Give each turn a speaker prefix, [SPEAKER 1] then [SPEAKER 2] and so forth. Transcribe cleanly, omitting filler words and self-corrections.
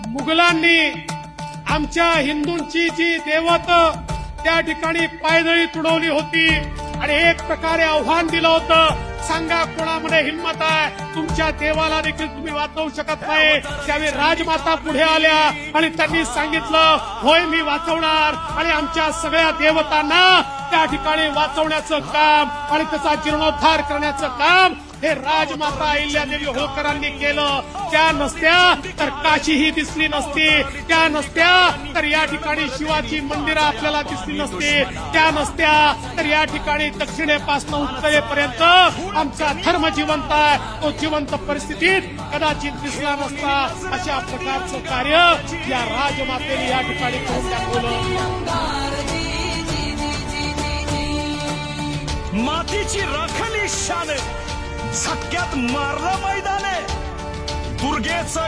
[SPEAKER 1] मुघलांनी आमच्या हिंदूंची जी दैवत त्या ठिकाणी पायदळी तुडवली होती आणि एक प्रकारे आव्हान दिलं होतं, सांगा कोणामध्ये हिंमत आहे, तुमच्या देवाला देखील तुम्ही वाचवू शकत नाही. त्यावेळी राजमाता पुढे आल्या आणि त्यांनी सांगितलं, होय मी वाचवणार आणि आमच्या सगळ्या देवतांना त्या ठिकाणी वाचवण्याचं काम आणि त्याचा जीर्णोद्धार करण्याचं काम हे राजमाता अहिल्यादेवी होळकरांनी केलं. त्या नसत्या तर काशीही दिसली नसती, त्या नसत्या तर या ठिकाणी शिवाची मंदिरं आपल्याला दिसली नसती, त्या नसत्या तर या ठिकाणी दक्षिणेपासून उत्तरेपर्यंत आमचा धर्म जिवंत आहे, तो जिवंत परिस्थितीत कदाचित दिसला नसता. अशा प्रकारचं कार्य या राजमातेने या ठिकाणी करून दाखवलं.
[SPEAKER 2] मातीची राखली शान, झटक्यात मारलं मैदान, दुर्गेचं